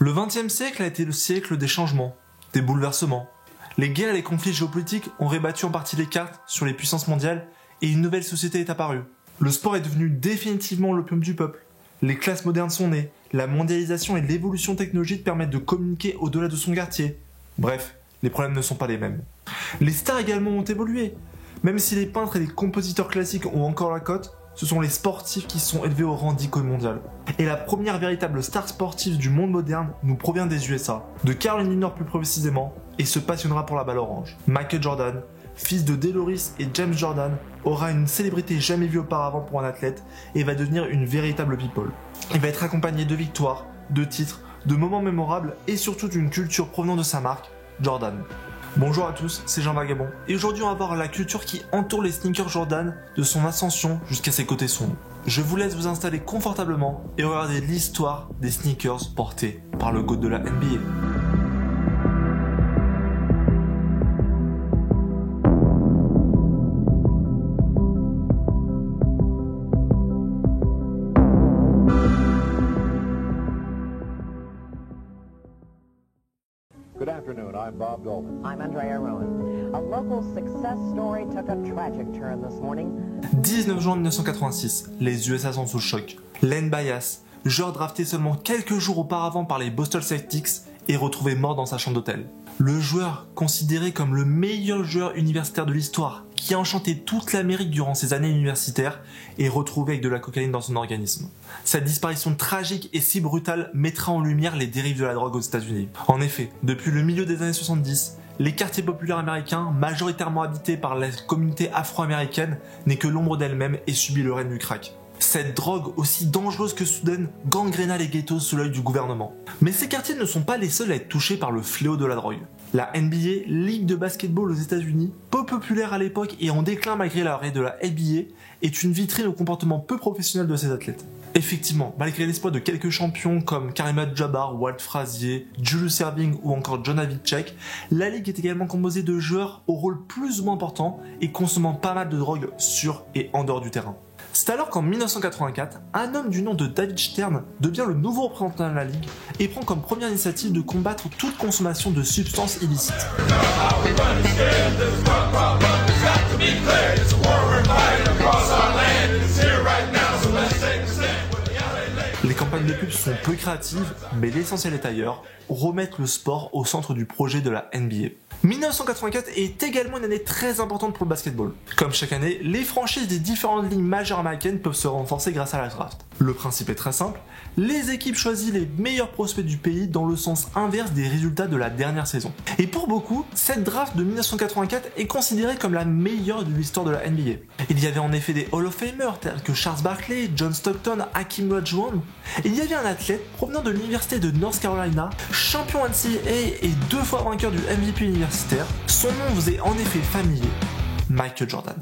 Le XXe siècle a été le siècle des changements, des bouleversements. Les guerres et les conflits géopolitiques ont rébattu en partie les cartes sur les puissances mondiales et une nouvelle société est apparue. Le sport est devenu définitivement l'opium du peuple. Les classes modernes sont nées, la mondialisation et l'évolution technologique permettent de communiquer au-delà de son quartier. Bref, les problèmes ne sont pas les mêmes. Les stars également ont évolué. Même si les peintres et les compositeurs classiques ont encore la cote, ce sont les sportifs qui sont élevés au rang d'icône mondiale. Et la première véritable star sportive du monde moderne nous provient des USA, de Caroline du Nord plus précisément, et se passionnera pour la balle orange. Michael Jordan, fils de Deloris et James Jordan, aura une célébrité jamais vue auparavant pour un athlète et va devenir une véritable people. Il va être accompagné de victoires, de titres, de moments mémorables et surtout d'une culture provenant de sa marque, Jordan. Bonjour à tous, c'est Jean Vagabond et aujourd'hui on va voir la culture qui entoure les sneakers Jordan de son ascension jusqu'à ses côtés sombres. Je vous laisse vous installer confortablement et regarder l'histoire des sneakers portés par le GOAT de la NBA. Good afternoon, I'm Bob Goldman. I'm Andrea Rowan. A local success story took a tragic turn this morning. 19 juin 1986, les USA sont sous le choc. Len Bias, joueur drafté seulement quelques jours auparavant par les Boston Celtics, est retrouvé mort dans sa chambre d'hôtel. Le joueur, considéré comme le meilleur joueur universitaire de l'histoire, qui a enchanté toute l'Amérique durant ses années universitaires, est retrouvé avec de la cocaïne dans son organisme. Cette disparition tragique et si brutale mettra en lumière les dérives de la drogue aux États-Unis. En effet, depuis le milieu des années 70, les quartiers populaires américains, majoritairement habités par la communauté afro-américaine, n'est que l'ombre d'elle-même et subit le règne du crack. Cette drogue, aussi dangereuse que soudaine, gangréna les ghettos sous l'œil du gouvernement. Mais ces quartiers ne sont pas les seuls à être touchés par le fléau de la drogue. La NBA, ligue de basketball aux États-Unis, peu populaire à l'époque et en déclin malgré l'arrêt de la NBA, est une vitrine au comportement peu professionnel de ses athlètes. Effectivement, malgré l'exploit de quelques champions comme Kareem Abdul-Jabbar, Walt Frazier, Julius Erving ou encore John Havlicek, la ligue est également composée de joueurs au rôle plus ou moins important et consommant pas mal de drogue sur et en dehors du terrain. C'est alors qu'en 1984, un homme du nom de David Stern devient le nouveau représentant de la ligue et prend comme première initiative de combattre toute consommation de substances illicites. Les campagnes de pub sont peu créatives, mais l'essentiel est ailleurs, remettre le sport au centre du projet de la NBA. 1984 est également une année très importante pour le basketball. Comme chaque année, les franchises des différentes ligues majeures américaines peuvent se renforcer grâce à la draft. Le principe est très simple, les équipes choisissent les meilleurs prospects du pays dans le sens inverse des résultats de la dernière saison. Et pour beaucoup, cette draft de 1984 est considérée comme la meilleure de l'histoire de la NBA. Il y avait en effet des Hall of Famers tels que Charles Barkley, John Stockton, Hakeem Olajuwon. Il y avait un athlète provenant de l'université de North Carolina, champion NCAA et 2 fois vainqueur du MVP universitaire. Son nom vous est en effet familier, Michael Jordan.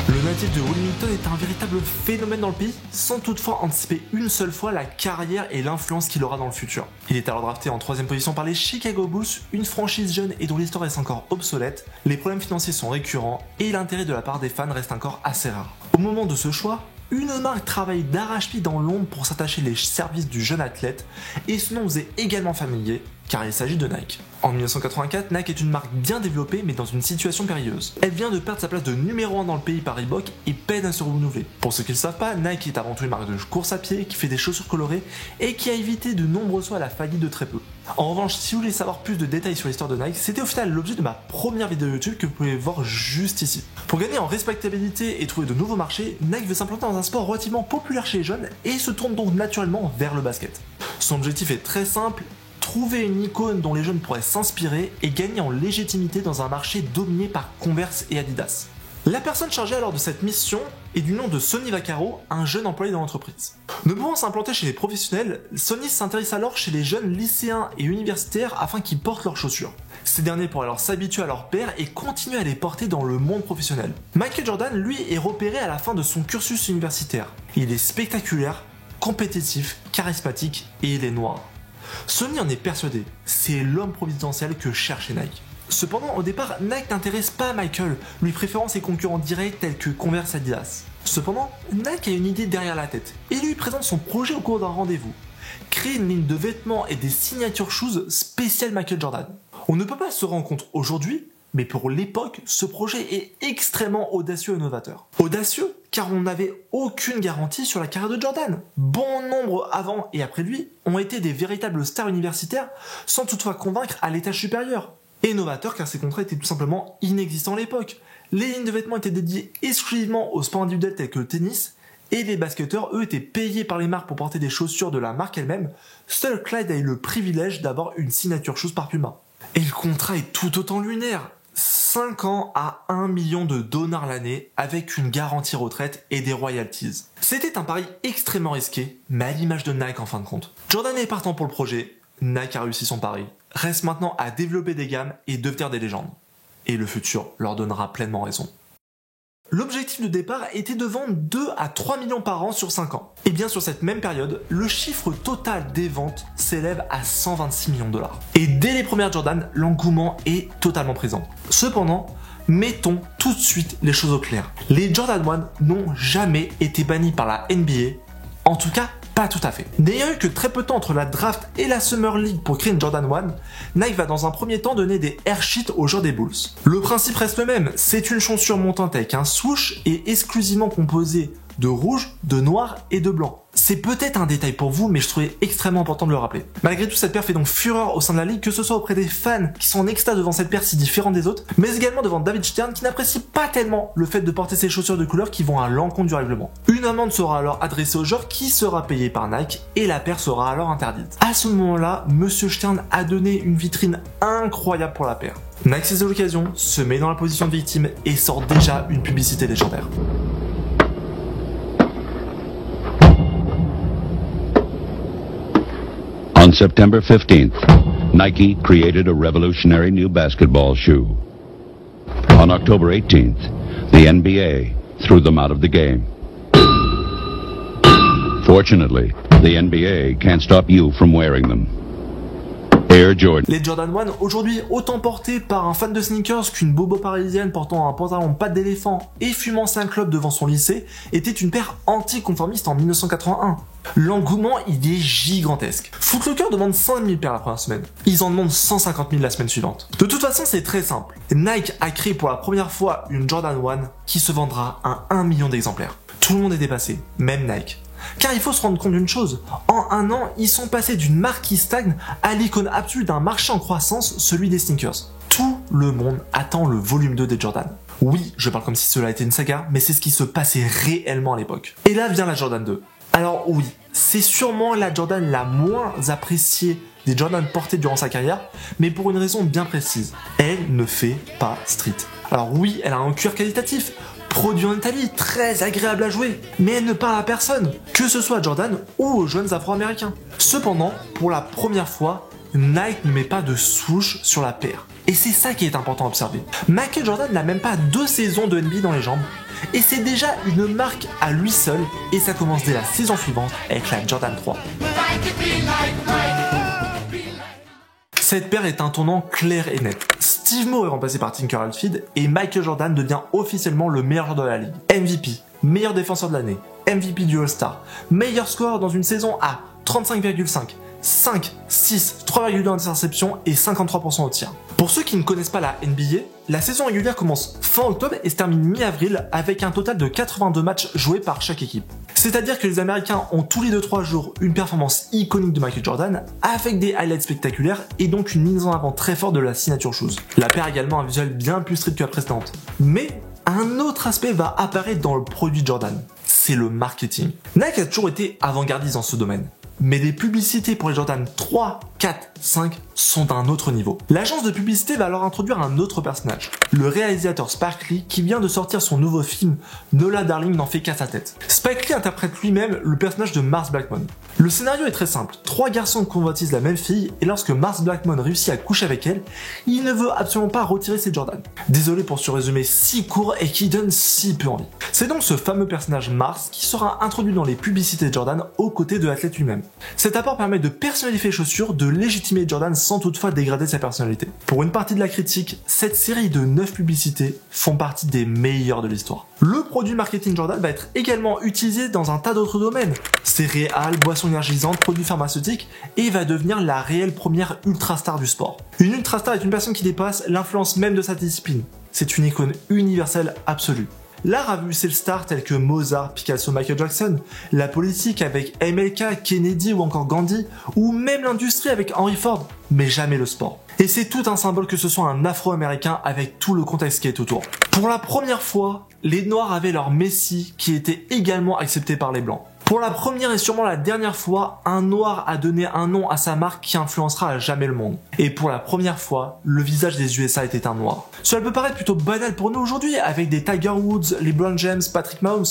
Le natif de Wilmington est un véritable phénomène dans le pays, sans toutefois anticiper une seule fois la carrière et l'influence qu'il aura dans le futur. Il est alors drafté en 3ème position par les Chicago Bulls, une franchise jeune et dont l'histoire reste encore obsolète, les problèmes financiers sont récurrents et l'intérêt de la part des fans reste encore assez rare. Au moment de ce choix, une marque travaille d'arrache-pied dans l'ombre pour s'attacher les services du jeune athlète et ce nom vous est également familier car il s'agit de Nike. En 1984, Nike est une marque bien développée mais dans une situation périlleuse. Elle vient de perdre sa place de numéro 1 dans le pays par Reebok et peine à se renouveler. Pour ceux qui ne le savent pas, Nike est avant tout une marque de course à pied qui fait des chaussures colorées et qui a évité de nombreux fois la faillite de très peu. En revanche, si vous voulez savoir plus de détails sur l'histoire de Nike, c'était au final l'objet de ma première vidéo YouTube que vous pouvez voir juste ici. Pour gagner en respectabilité et trouver de nouveaux marchés, Nike veut s'implanter dans un sport relativement populaire chez les jeunes et se tourne donc naturellement vers le basket. Son objectif est très simple, trouver une icône dont les jeunes pourraient s'inspirer et gagner en légitimité dans un marché dominé par Converse et Adidas. La personne chargée alors de cette mission est du nom de Sonny Vaccaro, un jeune employé dans l'entreprise. Ne pouvant s'implanter chez les professionnels, Sonny s'intéresse alors chez les jeunes lycéens et universitaires afin qu'ils portent leurs chaussures. Ces derniers pourraient alors s'habituer à leur père et continuer à les porter dans le monde professionnel. Michael Jordan, lui, est repéré à la fin de son cursus universitaire. Il est spectaculaire, compétitif, charismatique et il est noir. Sonny en est persuadé, c'est l'homme providentiel que cherchait Nike. Cependant, au départ, Nike n'intéresse pas Michael, lui préférant ses concurrents directs tels que Converse et Adidas. Cependant, Nike a une idée derrière la tête et lui présente son projet au cours d'un rendez-vous. Créer une ligne de vêtements et des signature shoes spéciales Michael Jordan. On ne peut pas se rendre compte aujourd'hui, mais pour l'époque, ce projet est extrêmement audacieux et novateur. Audacieux car on n'avait aucune garantie sur la carrière de Jordan. Bon nombre avant et après lui ont été des véritables stars universitaires sans toutefois convaincre à l'étage supérieur. Et novateur car ces contrats étaient tout simplement inexistants à l'époque. Les lignes de vêtements étaient dédiées exclusivement aux sports individuels tels que le tennis, et les basketteurs, eux, étaient payés par les marques pour porter des chaussures de la marque elle-même. Seul Clyde a eu le privilège d'avoir une signature shoes par Puma. Et le contrat est tout autant lunaire. 5 ans à 1 million de dollars l'année avec une garantie retraite et des royalties. C'était un pari extrêmement risqué, mais à l'image de Nike en fin de compte. Jordan est partant pour le projet, Nike a réussi son pari. Reste maintenant à développer des gammes et devenir des légendes. Et le futur leur donnera pleinement raison. L'objectif de départ était de vendre 2 à 3 millions par an sur 5 ans. Et bien sur cette même période, le chiffre total des ventes s'élève à 126 millions de dollars. Et dès les premières Jordan, l'engouement est totalement présent. Cependant, mettons tout de suite les choses au clair. Les Jordan 1 n'ont jamais été bannis par la NBA, en tout cas pas tout à fait. N'ayant eu que très peu de temps entre la draft et la Summer League pour créer une Jordan 1, Nike va dans un premier temps donner des air sheets aux joueurs des Bulls. Le principe reste le même, c'est une chaussure montante avec un swoosh et exclusivement composée de rouge, de noir et de blanc. C'est peut-être un détail pour vous, mais je trouvais extrêmement important de le rappeler. Malgré tout, cette paire fait donc fureur au sein de la ligue, que ce soit auprès des fans qui sont en extase devant cette paire si différente des autres, mais également devant David Stern qui n'apprécie pas tellement le fait de porter ces chaussures de couleur qui vont à l'encontre du règlement. Une amende sera alors adressée au joueur qui sera payé par Nike et la paire sera alors interdite. À ce moment-là, Monsieur Stern a donné une vitrine incroyable pour la paire. Nike saisit l'occasion, se met dans la position de victime et sort déjà une publicité légendaire. On September 15th, Nike created a revolutionary new basketball shoe. On October 18th, the NBA threw them out of the game. Fortunately, the NBA can't stop you from wearing them. Air Jordan. Les Jordan 1, aujourd'hui autant portés par un fan de sneakers qu'une bobo parisienne portant un pantalon patte d'éléphant et fumant 5 clubs devant son lycée, était une paire anticonformiste en 1981. L'engouement, il est gigantesque. Foot Locker demande 100 000 paires la première semaine. Ils en demandent 150 000 la semaine suivante. De toute façon, c'est très simple. Nike a créé pour la première fois une Jordan 1 qui se vendra à 1 million d'exemplaires. Tout le monde est dépassé, même Nike. Car il faut se rendre compte d'une chose, en un an, ils sont passés d'une marque qui stagne à l'icône absolue d'un marché en croissance, celui des sneakers. Tout le monde attend le volume 2 des Jordan. Oui, je parle comme si cela était une saga, mais c'est ce qui se passait réellement à l'époque. Et là vient la Jordan 2. Alors oui, c'est sûrement la Jordan la moins appréciée des Jordan portés durant sa carrière, mais pour une raison bien précise. Elle ne fait pas street. Alors oui, elle a un cuir qualitatif, produit en Italie, très agréable à jouer, mais elle ne parle à personne, que ce soit à Jordan ou aux jeunes afro-américains. Cependant, pour la première fois, Nike ne met pas de swoosh sur la paire. Et c'est ça qui est important à observer. Michael Jordan n'a même pas 2 saisons de NBA dans les jambes, et c'est déjà une marque à lui seul, et ça commence dès la saison suivante avec la Jordan 3. Cette paire est un tournant clair et net. Steve Moe est remplacé par Tinker Hatfield et Michael Jordan devient officiellement le meilleur joueur de la ligue. MVP, meilleur défenseur de l'année, MVP du All-Star, meilleur scoreur dans une saison à 35,5, 5, 6, 3,2 interceptions et 53% au tir. Pour ceux qui ne connaissent pas la NBA, la saison régulière commence fin octobre et se termine mi-avril avec un total de 82 matchs joués par chaque équipe. C'est-à-dire que les Américains ont tous les 2-3 jours une performance iconique de Michael Jordan avec des highlights spectaculaires et donc une mise en avant très forte de la signature shoes. La paire a également un visuel bien plus strict que la précédente. Mais un autre aspect va apparaître dans le produit Jordan, c'est le marketing. Nike a toujours été avant-gardiste dans ce domaine. Mais les publicités pour les Jordan 3, 4, 5 sont d'un autre niveau. L'agence de publicité va alors introduire un autre personnage, le réalisateur Spike Lee qui vient de sortir son nouveau film Nola Darling n'en fait qu'à sa tête. Spike Lee interprète lui-même le personnage de Mars Blackmon. Le scénario est très simple, 3 garçons convoitisent la même fille et lorsque Mars Blackmon réussit à coucher avec elle, il ne veut absolument pas retirer ses Jordan. Désolé pour ce résumé si court et qui donne si peu envie. C'est donc ce fameux personnage Mars qui sera introduit dans les publicités de Jordan aux côtés de l'athlète lui-même. Cet apport permet de personnalifier les chaussures, de légitimer Jordan sans toutefois dégrader sa personnalité. Pour une partie de la critique, cette série de 9 publicités font partie des meilleures de l'histoire. Le produit marketing Jordan va être également utilisé dans un tas d'autres domaines. Céréales, boissons énergisantes, produits pharmaceutiques, et va devenir la réelle première ultra-star du sport. Une ultra-star est une personne qui dépasse l'influence même de sa discipline. C'est une icône universelle absolue. L'art a vu ses stars tels que Mozart, Picasso, Michael Jackson, la politique avec MLK, Kennedy ou encore Gandhi, ou même l'industrie avec Henry Ford, mais jamais le sport. Et c'est tout un symbole que ce soit un Afro-Américain avec tout le contexte qui est autour. Pour la première fois, les Noirs avaient leur Messi qui était également accepté par les Blancs. Pour la première et sûrement la dernière fois, un Noir a donné un nom à sa marque qui influencera à jamais le monde. Et pour la première fois, le visage des USA était un Noir. Cela peut paraître plutôt banal pour nous aujourd'hui, avec des Tiger Woods, les LeBron James, Patrick Mahomes.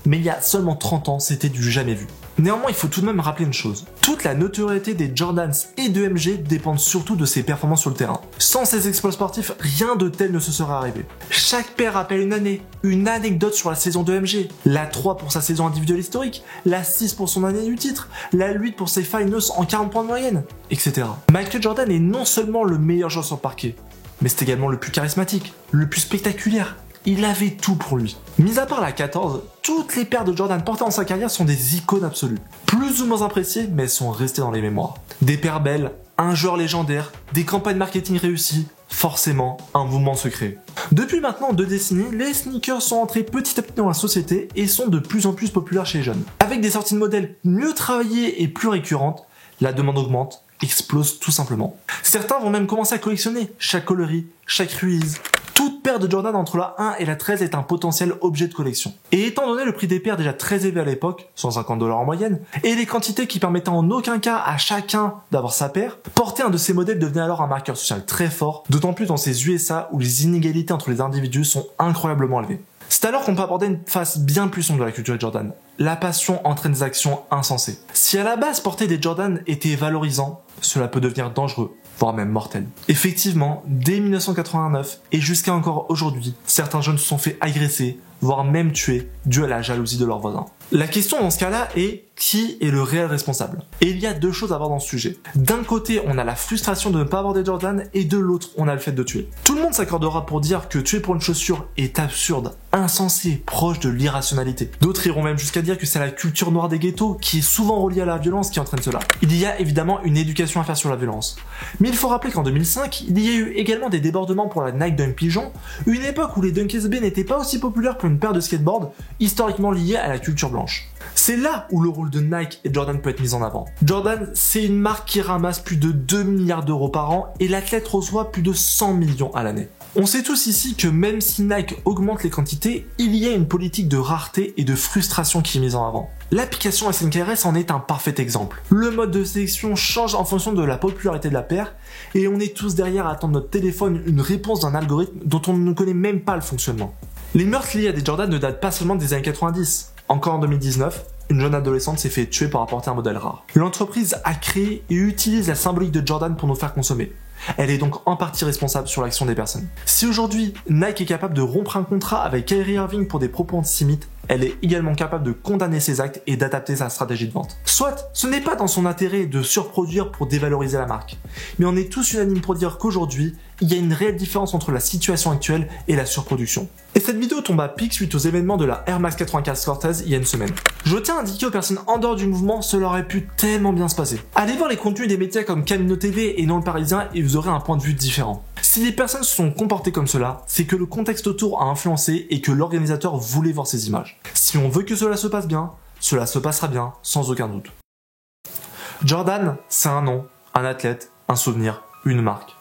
Mais il y a seulement 30 ans, c'était du jamais vu. Néanmoins, il faut tout de même rappeler une chose. Toute la notoriété des Jordans et de MJ dépendent surtout de ses performances sur le terrain. Sans ces exploits sportifs, rien de tel ne se serait arrivé. Chaque paire rappelle une année, une anecdote sur la saison de MJ, la 3 pour sa saison individuelle historique, la 6 pour son année du titre, la 8 pour ses finals en 40 points de moyenne, etc. Michael Jordan est non seulement le meilleur joueur sur le parquet, mais c'est également le plus charismatique, le plus spectaculaire. Il avait tout pour lui. Mis à part la 14, toutes les paires de Jordan portées dans sa carrière sont des icônes absolues. Plus ou moins appréciées, mais elles sont restées dans les mémoires. Des paires belles, un joueur légendaire, des campagnes marketing réussies, forcément un mouvement secret. Depuis maintenant 2 décennies, les sneakers sont entrés petit à petit dans la société et sont de plus en plus populaires chez les jeunes. Avec des sorties de modèles mieux travaillées et plus récurrentes, la demande augmente, explose tout simplement. Certains vont même commencer à collectionner chaque coloris, chaque ruise. Toute paire de Jordan entre la 1 et la 13 est un potentiel objet de collection. Et étant donné le prix des paires déjà très élevé à l'époque, 150$ en moyenne, et les quantités qui permettaient en aucun cas à chacun d'avoir sa paire, porter un de ces modèles devenait alors un marqueur social très fort, d'autant plus dans ces USA où les inégalités entre les individus sont incroyablement élevées. C'est alors qu'on peut aborder une face bien plus sombre de la culture de Jordan. La passion entraîne des actions insensées. Si à la base porter des Jordan était valorisant, cela peut devenir dangereux, voire même mortel. Effectivement, dès 1989 et jusqu'à encore aujourd'hui, certains jeunes se sont fait agresser, voire même tuer, dû à la jalousie de leurs voisins. La question dans ce cas-là est qui est le réel responsable? Et il y a 2 choses à voir dans ce sujet. D'un côté, on a la frustration de ne pas avoir des Jordan et de l'autre, on a le fait de tuer. Tout le monde s'accordera pour dire que tuer pour une chaussure est absurde, insensé, proche de l'irrationalité. D'autres iront même jusqu'à dire que c'est la culture noire des ghettos qui est souvent reliée à la violence qui entraîne cela. Il y a évidemment une éducation à faire sur la violence. Mais il faut rappeler qu'en 2005, il y a eu également des débordements pour la Nike Dunk Pigeon, une époque où les Dunk SB n'étaient pas aussi populaires pour une paire de skateboard historiquement liée à la culture blanche. C'est là où le rôle de Nike et Jordan peut être mis en avant. Jordan, c'est une marque qui ramasse plus de 2 milliards d'euros par an et l'athlète reçoit plus de 100 millions à l'année. On sait tous ici que même si Nike augmente les quantités, il y a une politique de rareté et de frustration qui est mise en avant. L'application SNKRS en est un parfait exemple. Le mode de sélection change en fonction de la popularité de la paire et on est tous derrière à attendre notre téléphone une réponse d'un algorithme dont on ne connaît même pas le fonctionnement. Les meurtres liés à des Jordan ne datent pas seulement des années 90. Encore en 2019, une jeune adolescente s'est fait tuer pour apporter un modèle rare. L'entreprise a créé et utilise la symbolique de Jordan pour nous faire consommer. Elle est donc en partie responsable sur l'action des personnes. Si aujourd'hui, Nike est capable de rompre un contrat avec Kyrie Irving pour des propos antisémites, elle est également capable de condamner ses actes et d'adapter sa stratégie de vente. Soit, ce n'est pas dans son intérêt de surproduire pour dévaloriser la marque, mais on est tous unanimes pour dire qu'aujourd'hui, il y a une réelle différence entre la situation actuelle et la surproduction. Et cette vidéo tombe à pic suite aux événements de la Air Max 95 Cortez il y a une semaine. Je tiens à indiquer aux personnes en dehors du mouvement, cela aurait pu tellement bien se passer. Allez voir les contenus des médias comme Camino TV et Non le Parisien et vous aurez un point de vue différent. Si les personnes se sont comportées comme cela, c'est que le contexte autour a influencé et que l'organisateur voulait voir ces images. Si on veut que cela se passe bien, cela se passera bien, sans aucun doute. Jordan, c'est un nom, un athlète, un souvenir, une marque.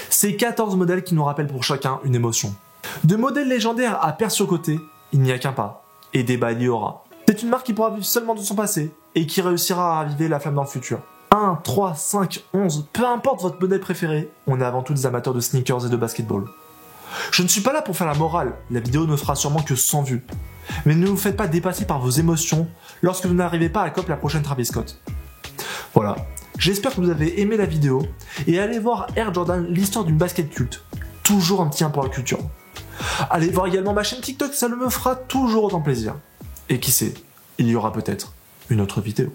C'est 14 modèles qui nous rappellent pour chacun une émotion. De modèles légendaires à paires sur côté, il n'y a qu'un pas. Et débat il y aura. C'est une marque qui pourra vivre seulement de son passé et qui réussira à raviver la flamme dans le futur. 1, 3, 5, 11, peu importe votre modèle préféré, on est avant tout des amateurs de sneakers et de basketball. Je ne suis pas là pour faire la morale, la vidéo ne fera sûrement que 100 vues. Mais ne vous faites pas dépasser par vos émotions lorsque vous n'arrivez pas à copier la prochaine Travis Scott. Voilà, j'espère que vous avez aimé la vidéo et allez voir Air Jordan, l'histoire d'une basket culte. Toujours un petit 1 pour la culture. Allez voir également ma chaîne TikTok, ça me fera toujours autant plaisir. Et qui sait, il y aura peut-être une autre vidéo.